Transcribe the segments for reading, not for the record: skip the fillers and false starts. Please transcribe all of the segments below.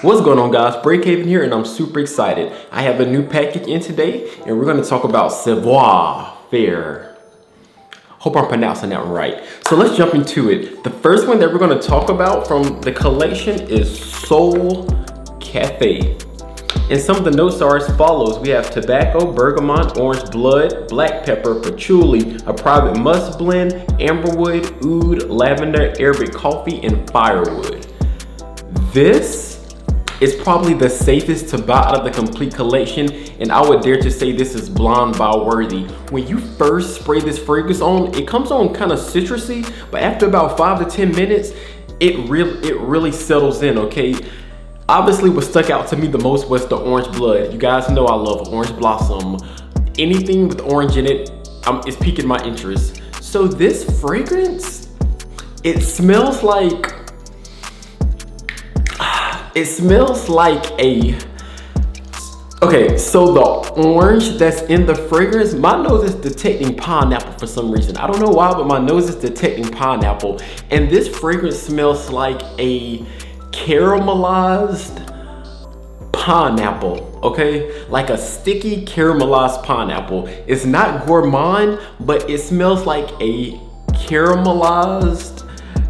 What's going on, guys? Breakhaven here, and I'm super excited. I have a new package in today, and we're going to talk about Savoir Faire. Hope I'm pronouncing that right. So let's jump into it. The first one that we're going to talk about from the collection is Soul Cafe. And some of the notes are as follows. We have tobacco, bergamot, orange blood, black pepper, patchouli, a private musk blend, amberwood, oud, lavender, Arabic coffee, and firewood. This is probably the safest to buy out of the complete collection, and I would dare to say this is blonde buy worthy. When you first spray this fragrance on, it comes on kind of citrusy, but after about 5 to 10 minutes, it really settles in, okay? Obviously, what stuck out to me the most was the orange blood. You guys know I love orange blossom. Anything with orange in it is piquing my interest. So this fragrance, it smells like okay, so the orange that's in the fragrance, my nose is detecting pineapple for some reason. I don't know why, but my nose is detecting pineapple. And this fragrance smells like a caramelized pineapple, okay? Like a sticky caramelized pineapple. It's not gourmand, but it smells like a caramelized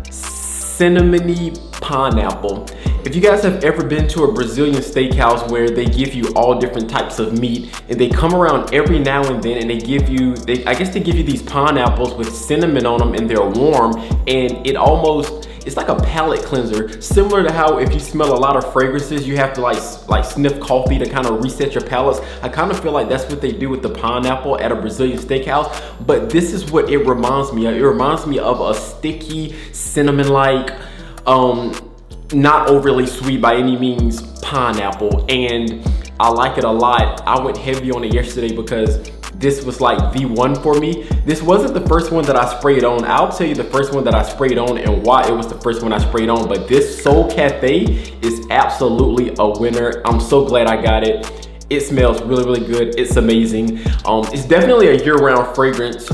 cinnamony pineapple. If you guys have ever been to a Brazilian steakhouse where they give you all different types of meat and they come around every now and then and they give you these pineapples with cinnamon on them and they're warm, and it's like a palate cleanser, similar to how if you smell a lot of fragrances, you have to like sniff coffee to kind of reset your palates. I kind of feel like that's what they do with the pineapple at a Brazilian steakhouse, but this is what it reminds me of. It reminds me of a sticky, cinnamon-like, not overly sweet by any means pineapple, and I like it a lot. I went heavy on it yesterday because this was like the one for me. This wasn't the first one that I sprayed on. I'll tell you the first one that I sprayed on and why it was the first one I sprayed on, but this Soul Cafe is absolutely a winner. I'm so glad I got it. It smells really, really good. It's amazing. It's definitely a year-round fragrance.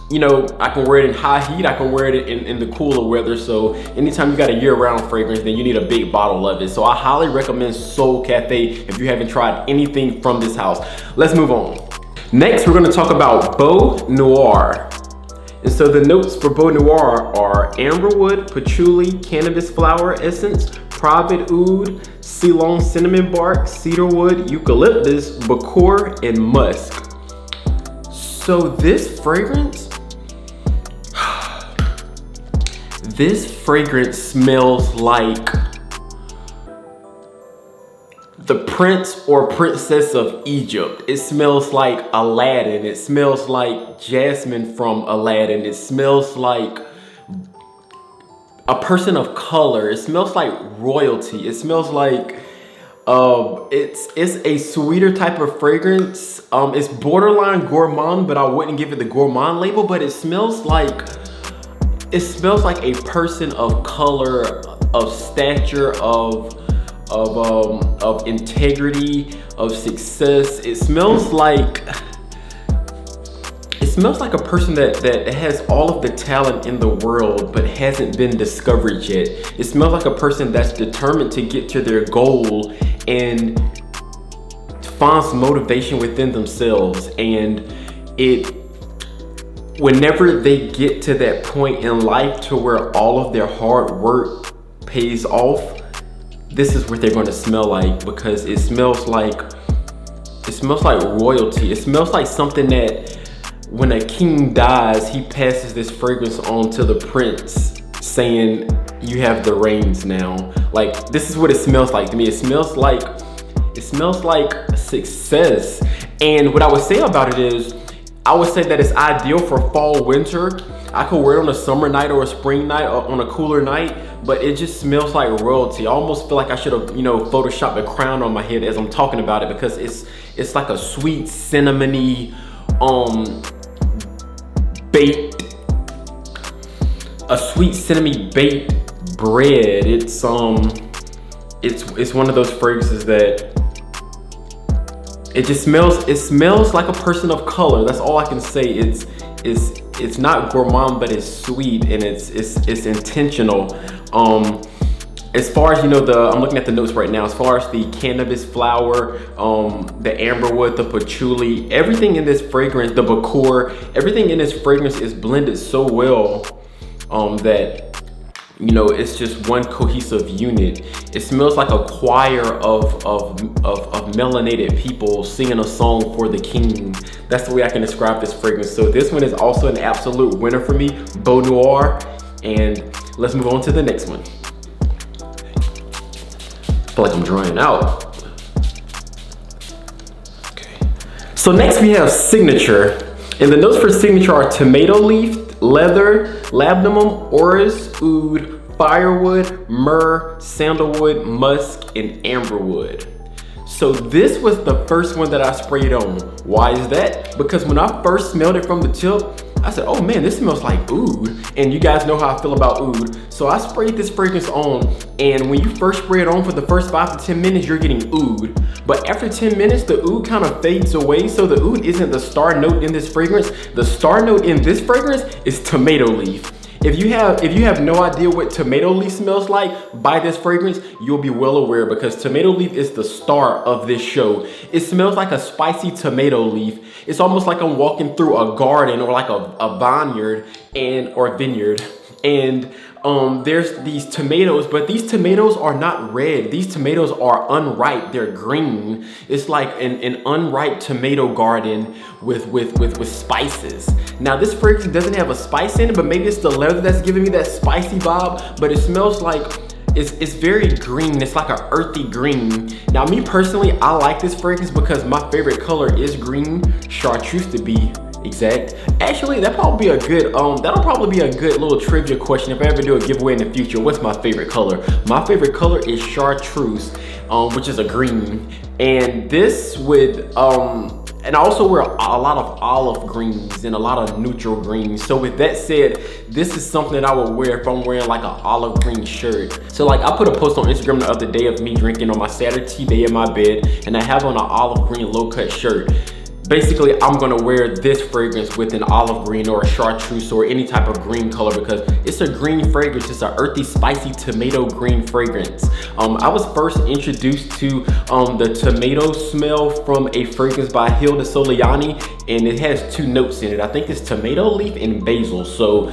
You know, I can wear it in high heat, I can wear it in the cooler weather. So anytime you got a year-round fragrance, then you need a big bottle of it. So I highly recommend Soul Cafe if you haven't tried anything from this house. Let's move on. Next, we're gonna talk about Noir. And so the notes for Noir are amberwood, patchouli, cannabis flower essence, private oud, Ceylon cinnamon bark, cedarwood, eucalyptus, bakor, and musk. So this fragrance smells like the prince or princess of Egypt. It smells like Aladdin. It smells like Jasmine from Aladdin. It smells like a person of color. It smells like royalty. It smells like it's a sweeter type of fragrance. It's borderline gourmand, but I wouldn't give it the gourmand label, but it smells like a person of color, of stature, of integrity, of success. It smells like a person that has all of the talent in the world but hasn't been discovered yet. It smells like a person that's determined to get to their goal and finds motivation within themselves, and whenever they get to that point in life to where all of their hard work pays off, this is what they're going to smell like, because it smells like royalty. It smells like something that when a king dies, he passes this fragrance on to the prince saying, you have the reins now. Like, this is what it smells like to me. It smells like success. And what I would say about it is, I would say that it's ideal for fall, winter. I could wear it on a summer night or a spring night or on a cooler night, but it just smells like royalty. I almost feel like I should have, photoshopped a crown on my head as I'm talking about it, because it's like a sweet cinnamony, a sweet cinnamony baked bread. It's one of those fragrances that it smells like a person of color. That's all I can say. It's not gourmand, but it's sweet, and it's intentional. as far as, you know, I'm looking at the notes right now, as far as the cannabis flower, the amberwood, the patchouli, everything in this fragrance, the bacour, everything in this fragrance is blended so well that, you know, it's just one cohesive unit. It smells like a choir of melanated people singing a song for the king. That's the way I can describe this fragrance. So this one is also an absolute winner for me, Noir. And let's move on to the next one. I feel like I'm drying out. Okay. So next we have Signature. And the notes for Signature are tomato leaf, leather, labdanum, orris, oud, firewood, myrrh, sandalwood, musk, and amberwood. So this was the first one that I sprayed on. Why is that? Because when I first smelled it from the tip, I said, oh man, this smells like oud. And you guys know how I feel about oud. So I sprayed this fragrance on, and when you first spray it on for the first 5 to 10 minutes, you're getting oud. But after 10 minutes, the oud kind of fades away. So the oud isn't the star note in this fragrance. The star note in this fragrance is tomato leaf. If you have no idea what tomato leaf smells like, buy this fragrance, you'll be well aware, because tomato leaf is the star of this show. It smells like a spicy tomato leaf. It's almost like I'm walking through a garden or like a vineyard or vineyard. And there's these tomatoes, but these tomatoes are not red. These tomatoes are unripe, they're green. It's like an unripe tomato garden with spices. Now this fragrance doesn't have a spice in it, but maybe it's the leather that's giving me that spicy vibe, but it smells like it's very green. It's like an earthy green. Now me personally, I like this fragrance because my favorite color is green, chartreuse to be exact. Actually, that'll probably be a good little trivia question if I ever do a giveaway in the future. What's my favorite color? My favorite color is chartreuse, which is a green. And this would and I also wear a lot of olive greens and a lot of neutral greens. So with that said, this is something that I would wear if I'm wearing like an olive green shirt. So like I put a post on Instagram the other day of me drinking on my Saturday day in my bed, and I have on an olive green low cut shirt. Basically, I'm gonna wear this fragrance with an olive green or a chartreuse or any type of green color because it's a green fragrance. It's an earthy, spicy tomato green fragrance. I was first introduced to the tomato smell from a fragrance by Hilda Soliani, and it has 2 notes in it. I think it's tomato leaf and basil. So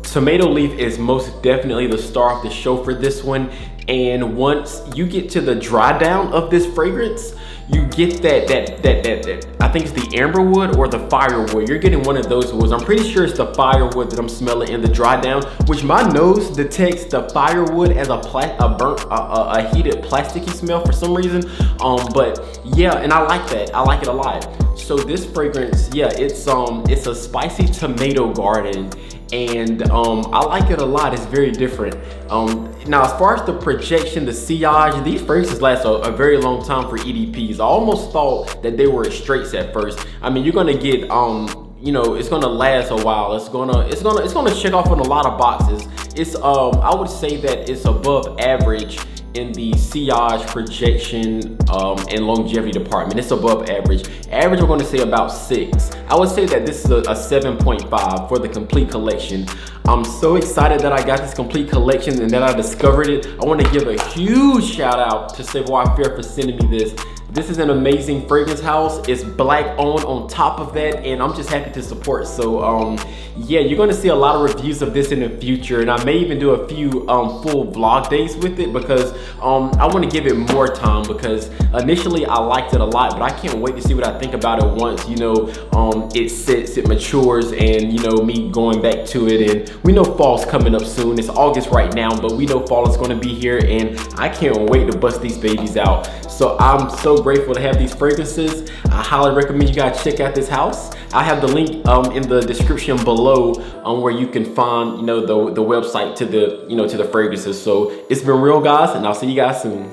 tomato leaf is most definitely the star of the show for this one. And once you get to the dry down of this fragrance, you get that I think it's the amberwood or the firewood. You're getting one of those woods. I'm pretty sure it's the firewood that I'm smelling in the dry down, which my nose detects the firewood as a heated plasticky smell for some reason. But yeah, and I like that. I like it a lot. So this fragrance, yeah, it's a spicy tomato garden. And I like it a lot. It's very different. Now as far as the projection, the sillage, these fragrances last a very long time for EDPs. I almost thought that they were straights at first. I mean, you're gonna get you know, it's gonna last a while. It's gonna check off on a lot of boxes. It's I would say that it's above average in the sillage, projection, and longevity department. It's above average. Average, we're going to say about 6. I would say that this is a 7.5 for the complete collection. I'm so excited that I got this complete collection and that I discovered it. I want to give a huge shout out to Savoir Faire for sending me this. This is an amazing fragrance house. It's BlackOwned on top of that, and I'm just happy to support. So yeah, you're gonna see a lot of reviews of this in the future, and I may even do a few full vlog days with it because I want to give it more time, because initially I liked it a lot, but I can't wait to see what I think about it once, you know, it sits, it matures, and you know, me going back to it. And we know fall's coming up soon. It's August right now, but we know fall is going to be here, and I can't wait to bust these babies out. So I'm so grateful to have these fragrances. I highly recommend you guys check out this house. I have the link in the description below where you can find, you know, the website to the, you know, to the fragrances. So it's been real, guys, and I'll see you guys soon.